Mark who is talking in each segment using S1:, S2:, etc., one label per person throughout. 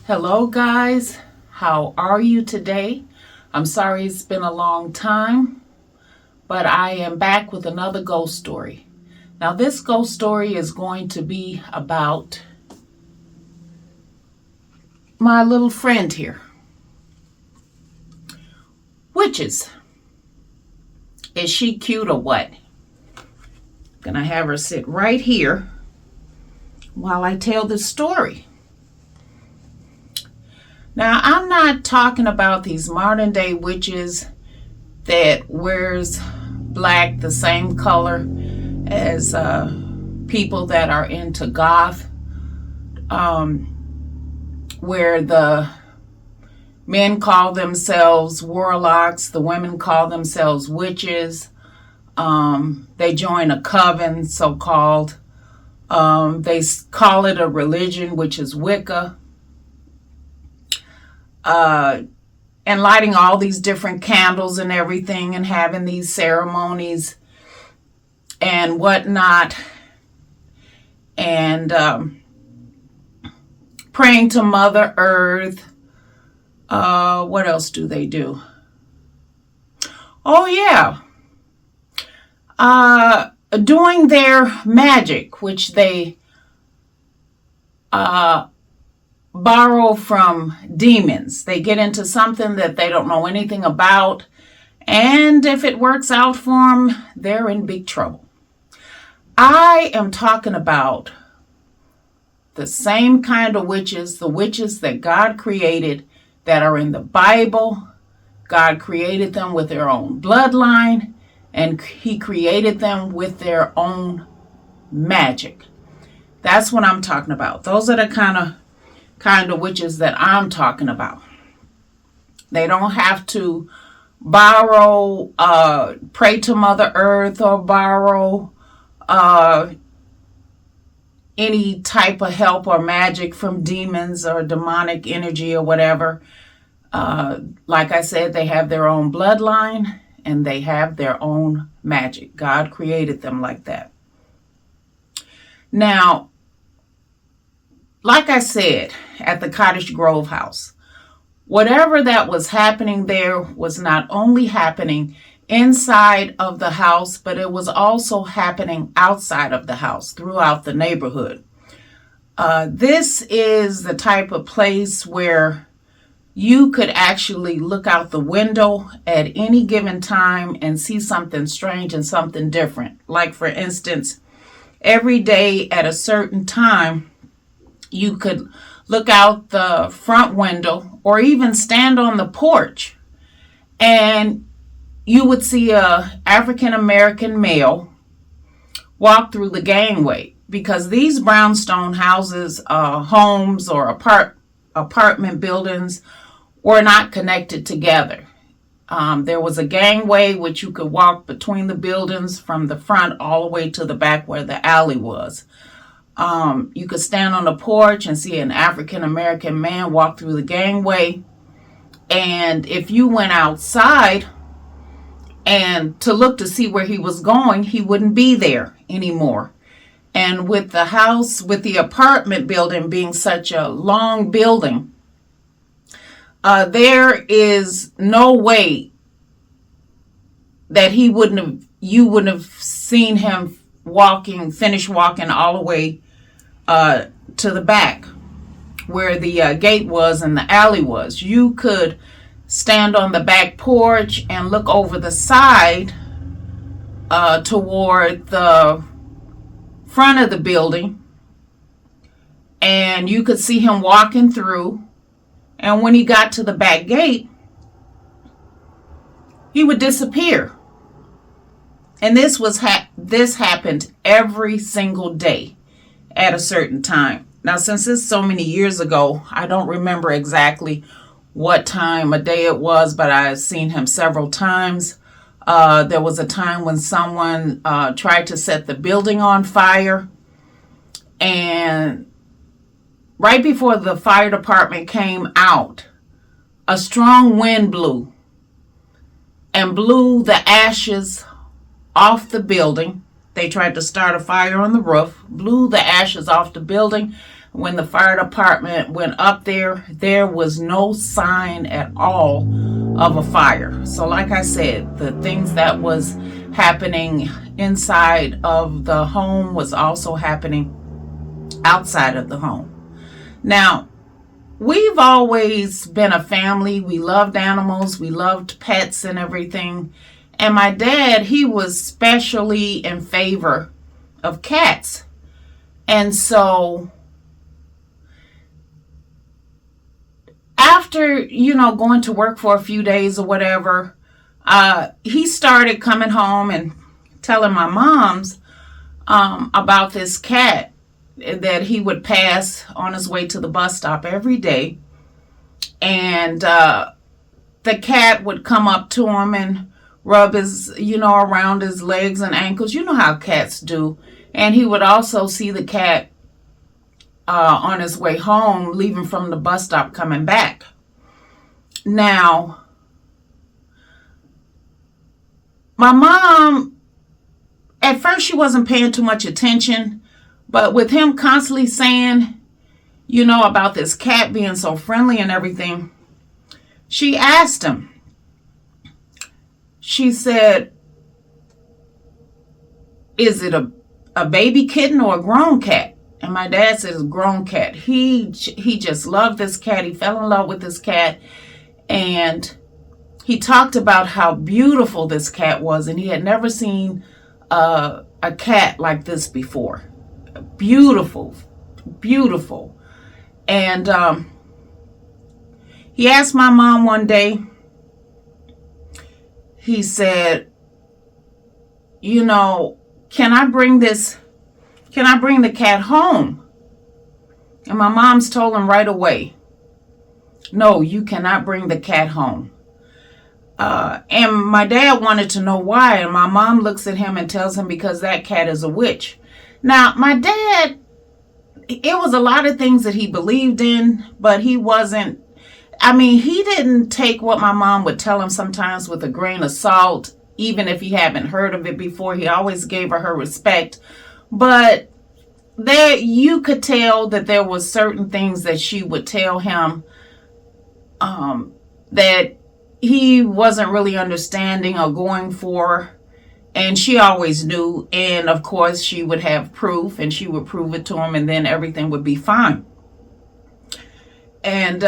S1: Hello, guys. How are you today? I'm sorry it's been a long time, but I am back with another ghost story. Now, this ghost story is going to be about my little friend here. Witches. Is she cute or what? Gonna have her sit right here while I tell this story. Now, I'm not talking about these modern day witches that wears black the same color as people that are into goth, where the men call themselves warlocks, the women call themselves witches. They join a coven, so-called. They call it a religion, which is Wicca. And lighting all these different candles and everything and having these ceremonies and whatnot. And praying to Mother Earth. What else do they do? Oh, yeah. Doing their magic, which they borrow from demons. They get into something that they don't know anything about, and if it works out for them, they're in big trouble. I am talking about the same kind of witches, the witches that God created, that are in the Bible. God created them with their own bloodline, and He created them with their own magic. That's what I'm talking about. Those are the kind of witches that I'm talking about. They don't have to borrow, pray to Mother Earth or borrow any type of help or magic from demons or demonic energy or whatever. Like I said, they have their own bloodline and they have their own magic. God created them like that. Now, like I said, at the Cottage Grove house, whatever that was happening there was not only happening inside of the house, but it was also happening outside of the house, throughout the neighborhood. This is the type of place where you could actually look out the window at any given time and see something strange and something different. Like, for instance, every day at a certain time, you could look out the front window or even stand on the porch and you would see a African American male walk through the gangway, because these brownstone houses, homes or apartment buildings were not connected together. There was a gangway which you could walk between the buildings from the front all the way to the back where the alley was. You could stand on the porch and see an African American man walk through the gangway. And if you went outside and to look to see where he was going, he wouldn't be there anymore. And with the house, with the apartment building being such a long building, there is no way that you wouldn't have seen him finish walking all the way to the back where the gate was and the alley was. You could stand on the back porch and look over the side toward the front of the building, and you could see him walking through. And when he got to the back gate, he would disappear. And this happened every single day at a certain time. Now, since it's so many years ago, I don't remember exactly what time of day it was, but I've seen him several times. There was a time when someone tried to set the building on fire, and right before the fire department came out, a strong wind blew and blew the ashes off the building. They tried to start a fire on the roof, blew the ashes off the building. When the fire department went up there, there was no sign at all of a fire. So like I said, the things that was happening inside of the home was also happening outside of the home. Now, we've always been a family. We loved animals. We loved pets and everything. And my dad, he was specially in favor of cats. And so after, going to work for a few days or whatever, he started coming home and telling my moms about this cat that he would pass on his way to the bus stop every day. And the cat would come up to him and rub his, around his legs and ankles. You know how cats do. And he would also see the cat on his way home, leaving from the bus stop, coming back. Now, my mom, at first she wasn't paying too much attention, but with him constantly saying, about this cat being so friendly and everything, she asked him. She said, is it a baby kitten or a grown cat? And my dad said it's a grown cat. He just loved this cat. He fell in love with this cat. And he talked about how beautiful this cat was. And he had never seen a cat like this before. Beautiful, beautiful. And he asked my mom one day, he said, can I bring the cat home? And my mom's told him right away, no, you cannot bring the cat home. And my dad wanted to know why. And my mom looks at him and tells him because that cat is a witch. Now, my dad, it was a lot of things that he believed in, but he didn't take what my mom would tell him sometimes with a grain of salt, even if he hadn't heard of it before. He always gave her respect. But you could tell that there was certain things that she would tell him that he wasn't really understanding or going for. And she always knew. And of course, she would have proof and she would prove it to him, and then everything would be fine. And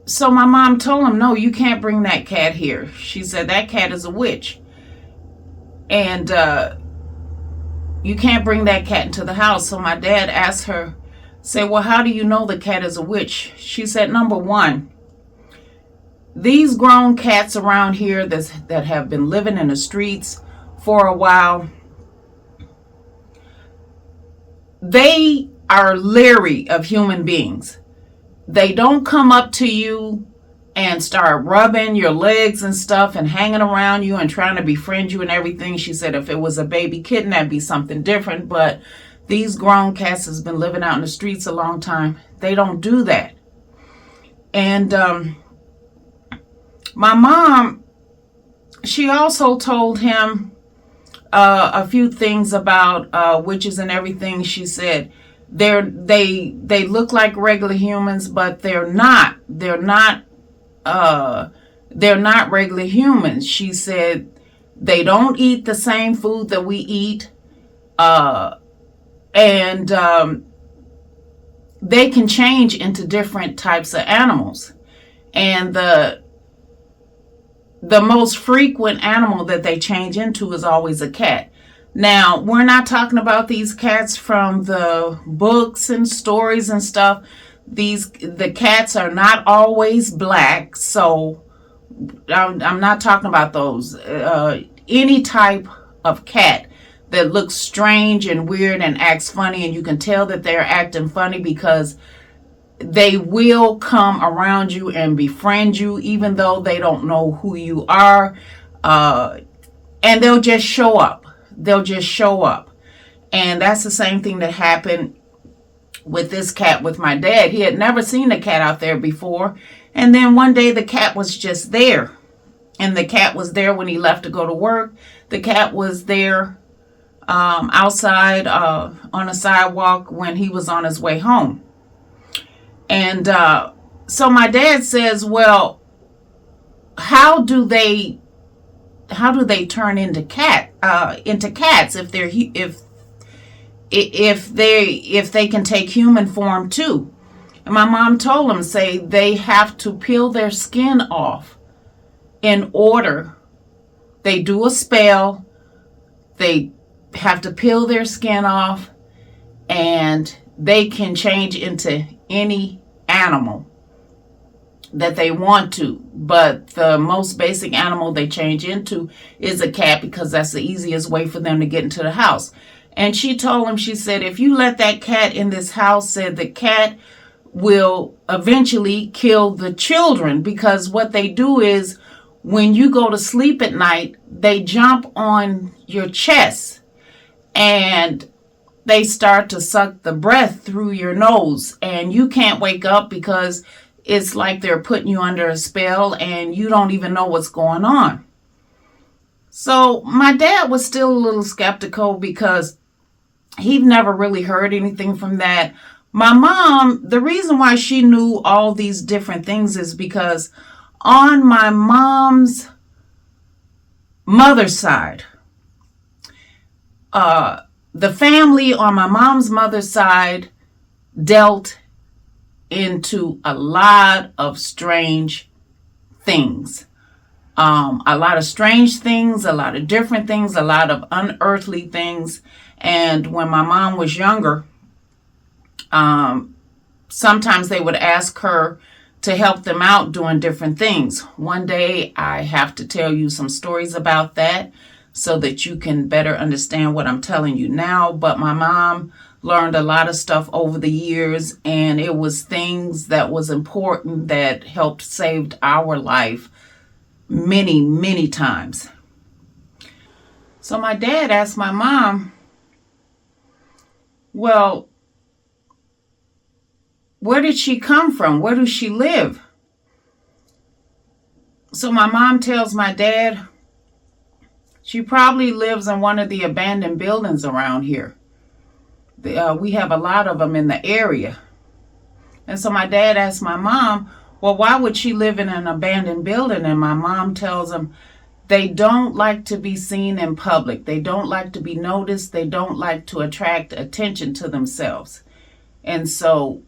S1: so my mom told him, no, you can't bring that cat here. She said, that cat is a witch. And you can't bring that cat into the house. So my dad asked her, say, well, how do you know the cat is a witch? She said, number one, these grown cats around here that have been living in the streets for a while, they are leery of human beings. They don't come up to you and start rubbing your legs and stuff and hanging around you and trying to befriend you and everything. She said if it was a baby kitten, that'd be something different. But these grown cats has been living out in the streets a long time. They don't do that. And my mom, she also told him a few things about witches and everything. She said they look like regular humans, but they're not. They're not regular humans. She said they don't eat the same food that we eat, and they can change into different types of animals. And the most frequent animal that they change into is always a cat. Now, we're not talking about these cats from the books and stories and stuff. The cats are not always black, so I'm not talking about those. Any type of cat that looks strange and weird and acts funny, and you can tell that they're acting funny because they will come around you and befriend you even though they don't know who you are, and they'll just show up. And that's the same thing that happened with this cat with my dad. He had never seen a cat out there before, and then one day the cat was just there. And the cat was there when he left to go to work. the cat was there outside on a sidewalk when he was on his way home. And so my dad says, well, how do they turn into cats if they can take human form too? And my mom told him, say they have to peel their skin off in order. They do a spell. They have to peel their skin off, and they can change into any animal that they want to. But the most basic animal they change into is a cat, because that's the easiest way for them to get into the house. And she told him, she said, if you let that cat in this house, said the cat will eventually kill the children, because what they do is when you go to sleep at night, they jump on your chest and they start to suck the breath through your nose, and you can't wake up because it's like they're putting you under a spell and you don't even know what's going on. So my dad was still a little skeptical because he'd never really heard anything from that. My mom, the reason why she knew all these different things is because on my mom's mother's side, the family on my mom's mother's side dealt into a lot of strange things. A lot of strange things, a lot of different things, a lot of unearthly things. And when my mom was younger, sometimes they would ask her to help them out doing different things. One day I have to tell you some stories about that so that you can better understand what I'm telling you now. But my mom learned a lot of stuff over the years, and it was things that was important that helped save our life many, many times. So my dad asked my mom, well, where did she come from? Where does she live? So my mom tells my dad, she probably lives in one of the abandoned buildings around here. We have a lot of them in the area. And so my dad asked my mom, well, why would she live in an abandoned building? And my mom tells him, they don't like to be seen in public. They don't like to be noticed. They don't like to attract attention to themselves. And so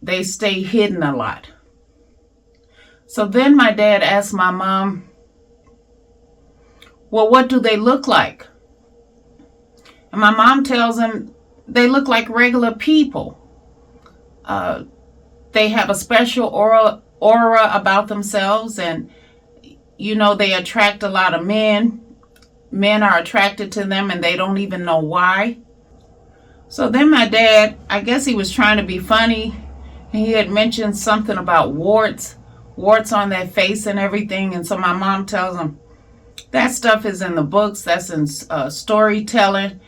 S1: they stay hidden a lot. So then my dad asked my mom, well, what do they look like? And my mom tells him, they look like regular people. They have a special aura about themselves, and they attract a lot of men. Men are attracted to them and they don't even know why. So then my dad, I guess he was trying to be funny, and he had mentioned something about warts on their face and everything. And so my mom tells him, that stuff is in the books, that's in storytelling.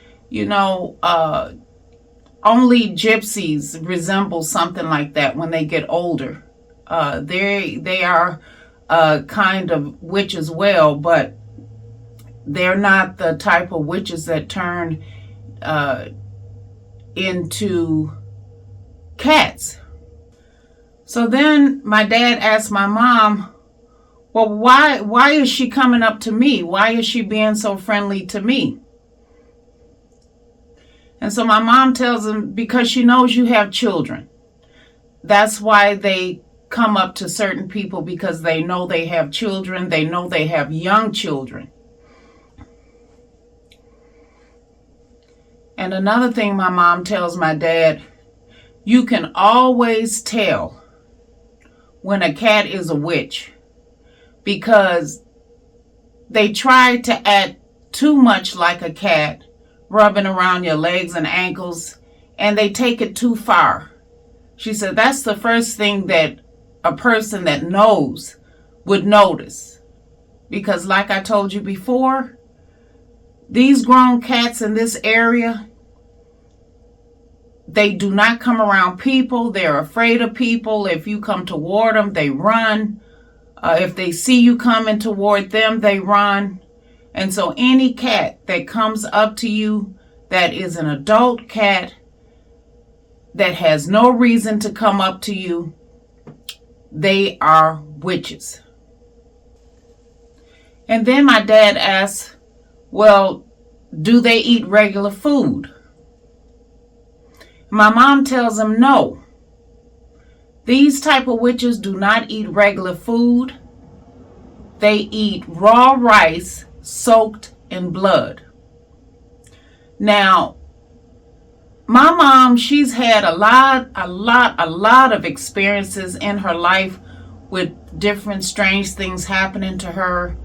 S1: Only gypsies resemble something like that when they get older. They are kind of witch as well, but they're not the type of witches that turn into cats. So then my dad asked my mom, well, why is she coming up to me? Why is she being so friendly to me? And so my mom tells him, because she knows you have children. That's why they come up to certain people, because they know they have children. They know they have young children. And another thing my mom tells my dad, you can always tell when a cat is a witch, because they try to act too much like a cat, rubbing around your legs and ankles, and they take it too far. She said that's the first thing that a person that knows would notice. Because like I told you before, these grown cats in this area, they do not come around people. They're afraid of people. If you come toward them, they run. If they see you coming toward them, they run. And so any cat that comes up to you that is an adult cat that has no reason to come up to you, they are witches. And then my dad asks, well, do they eat regular food? My mom tells him no. These type of witches do not eat regular food. They eat raw rice soaked in blood. Now, my mom, she's had a lot of experiences in her life with different strange things happening to her.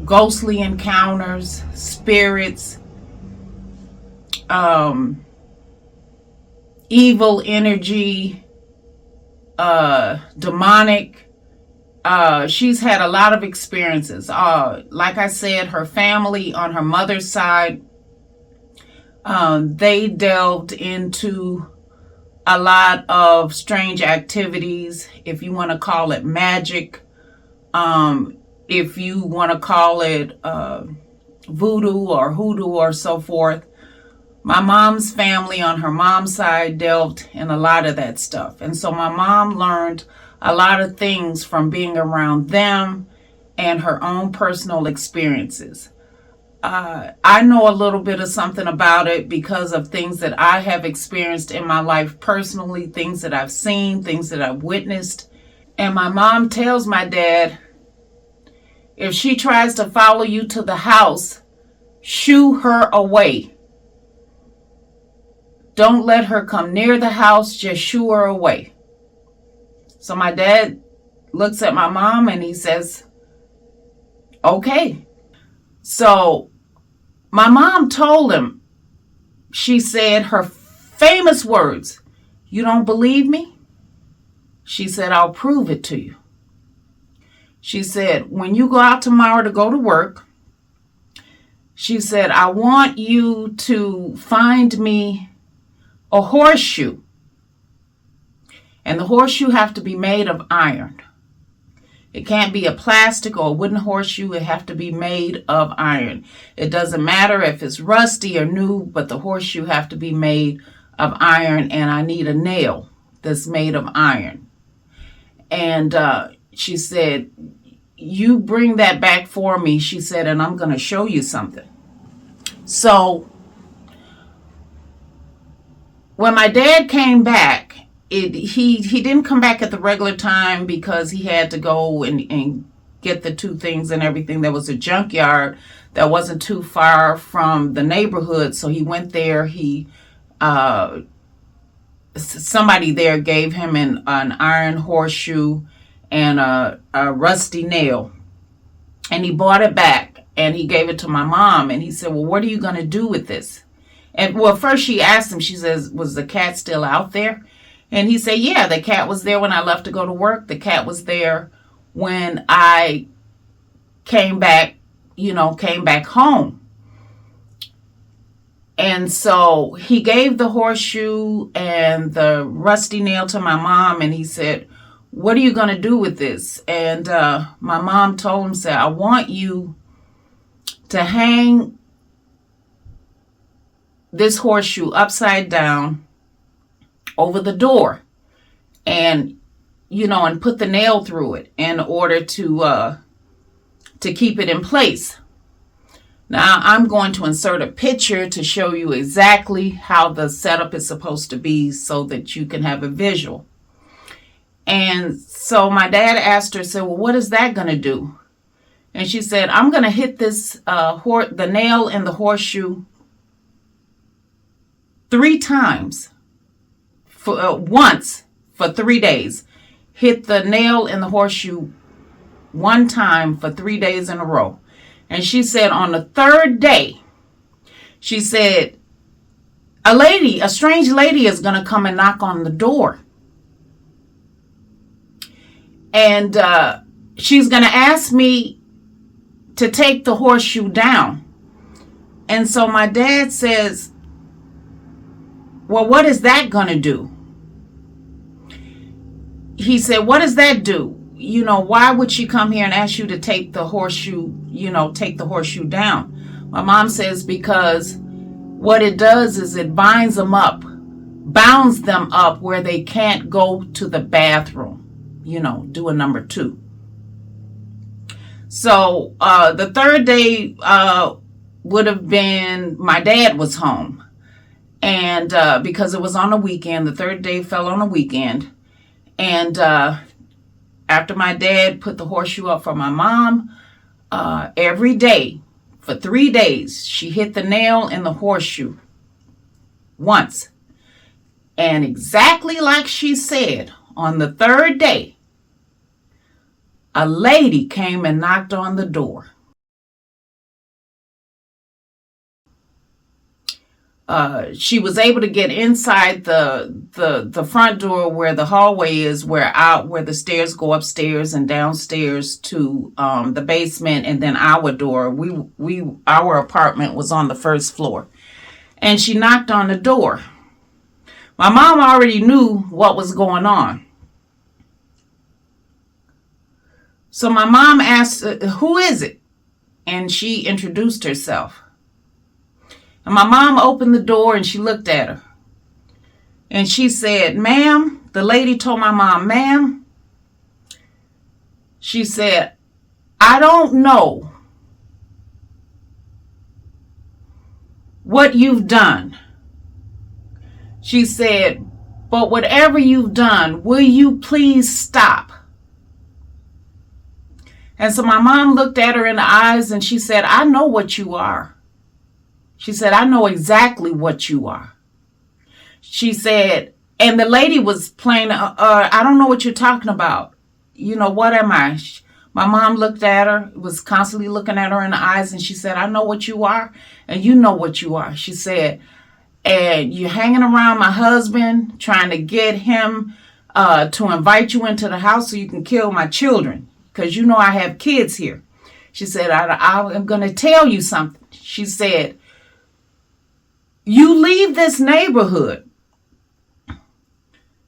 S1: Ghostly encounters, spirits, evil energy, demonic. She's had a lot of experiences. Like I said, her family on her mother's side, they delved into a lot of strange activities, if you want to call it magic, if you want to call it voodoo or hoodoo or so forth. My mom's family on her mom's side delved in a lot of that stuff. And so my mom learned a lot of things from being around them and her own personal experiences. I know a little bit of something about it because of things that I have experienced in my life personally, things that I've seen, things that I've witnessed. And my mom tells my dad, if she tries to follow you to the house, shoo her away. Don't let her come near the house, just shoo her away. So my dad looks at my mom and he says, okay. So my mom told him, she said her famous words, you don't believe me? She said, I'll prove it to you. She said, when you go out tomorrow to go to work, she said, I want you to find me a horseshoe. And the horseshoe have to be made of iron. It can't be a plastic or a wooden horseshoe. It have to be made of iron. It doesn't matter if it's rusty or new, but the horseshoe have to be made of iron. And I need a nail that's made of iron. And she said, you bring that back for me, she said, and I'm going to show you something. So when my dad came back, he didn't come back at the regular time because he had to go and get the two things and everything. There was a junkyard that wasn't too far from the neighborhood, so he went there. Somebody there gave him an iron horseshoe and a rusty nail, and he bought it back and he gave it to my mom, and he said, well, what are you going to do with this? And well, first she asked him, she says, was the cat still out there? And he said, yeah, the cat was there when I left to go to work. The cat was there when I came back home. And so he gave the horseshoe and the rusty nail to my mom, and he said, what are you going to do with this? And my mom told him, said, I want you to hang this horseshoe upside down over the door and put the nail through it in order to keep it in place. Now I'm going to insert a picture to show you exactly how the setup is supposed to be so that you can have a visual. And so my dad asked her, said, well, what is that going to do? And she said, I'm going to hit this the nail in the horseshoe 3 times. Once for 3 days. Hit the nail in the horseshoe 1 time for 3 days in a row. And she said on the 3rd day, she said, a strange lady is going to come and knock on the door. And she's going to ask me to take the horseshoe down. And so my dad says, well, what is that going to do? He said, what does that do? why would she come here and ask you to take the horseshoe, take the horseshoe down? My mom says because what it does is it bounds them up where they can't go to the bathroom, do a number 2. So the third day would have been my dad was home. And because it was on a weekend, the third day fell on a weekend. And after my dad put the horseshoe up for my mom, every day for 3 days, she hit the nail in the horseshoe once. And exactly like she said, on the third day, a lady came and knocked on the door. She was able to get inside the front door where the hallway is, where the stairs go upstairs and downstairs to the basement, and then our door. Our apartment was on the first floor, and she knocked on the door. My mom already knew what was going on, so my mom asked, "Who is it?" And she introduced herself. And my mom opened the door and she looked at her. And she said, "Ma'am," the lady told my mom, "Ma'am," she said, "I don't know what you've done." She said, "But whatever you've done, will you please stop?" And so my mom looked at her in the eyes and she said, "I know what you are." She said, "I know exactly what you are." She said, and the lady was playing, "I don't know what you're talking about. What am I?" My mom looked at her, was constantly looking at her in the eyes, and she said, "I know what you are, and you know what you are." She said, "And you're hanging around my husband, trying to get him to invite you into the house so you can kill my children, because I have kids here." She said, I am going to tell you something." She said, "You leave this neighborhood."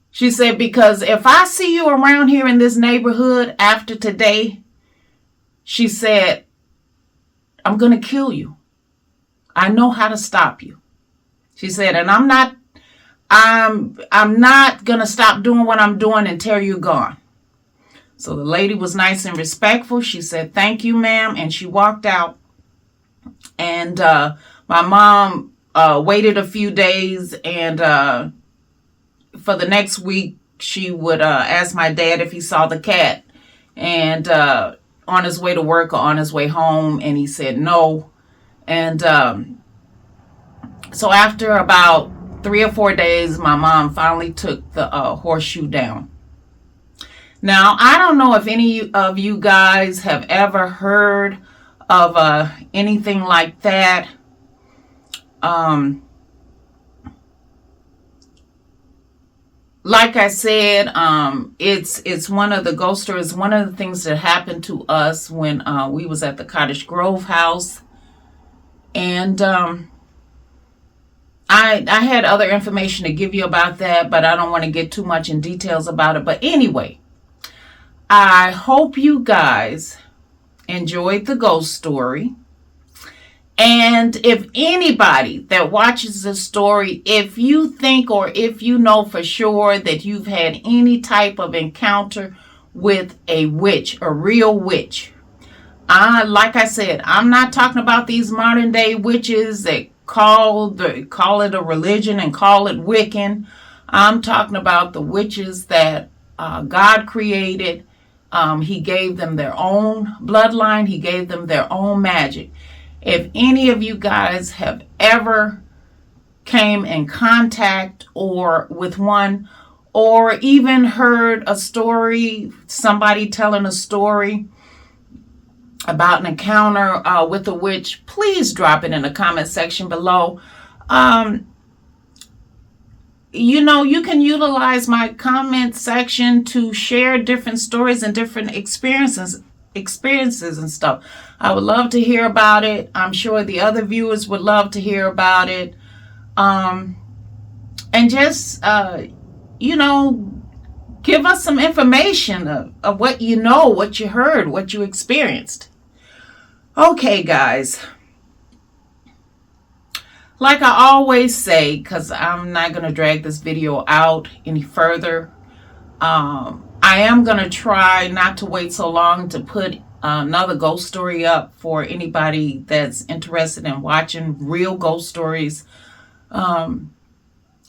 S1: She said, "Because if I see you around here in this neighborhood after today," she said, "I'm going to kill you. I know how to stop you." She said, "And I'm not going to stop doing what I'm doing until you're gone." So the lady was nice and respectful. She said, "Thank you, ma'am," and she walked out. And my mom waited a few days, and for the next week, she would ask my dad if he saw the cat, and on his way to work or on his way home, and he said no. And so after about 3 or 4 days, my mom finally took the horseshoe down. Now, I don't know if any of you guys have ever heard of anything like that. Like I said, it's one of the ghost stories. One of the things that happened to us when we was at the Cottage Grove house, and I had other information to give you about that, but I don't want to get too much in details about it. But anyway, I hope you guys enjoyed the ghost story. And if anybody that watches this story, if you think or if you know for sure that you've had any type of encounter with a witch, a real witch, like I said, I'm not talking about these modern day witches that call it a religion and call it Wiccan. I'm talking about the witches that God created. He gave them their own bloodline. He gave them their own magic. If any of you guys have ever came in contact or with one, or even heard a story, somebody telling a story about an encounter with a witch, please drop it in the comment section below. You can utilize my comment section to share different stories and different experiences and stuff. I would love to hear about it. I'm sure the other viewers would love to hear about it. And just, Give us some information of what you know, what you heard, what you experienced. Okay, guys. Like I always say, because I'm not going to drag this video out any further, I am going to try not to wait so long to put another ghost story up for anybody that's interested in watching real ghost stories.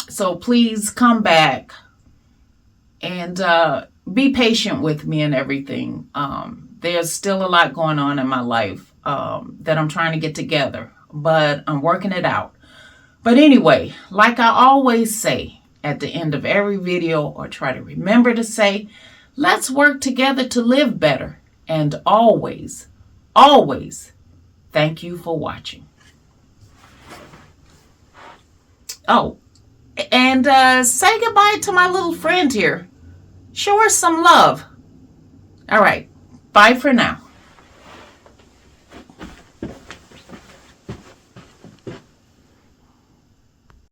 S1: So please come back and be patient with me and everything. There's still a lot going on in my life that I'm trying to get together, but I'm working it out. But anyway, like I always say at the end of every video, or try to remember to say, let's work together to live better. And always, always, thank you for watching. Oh, and say goodbye to my little friend here. Show her some love. All right, bye for now.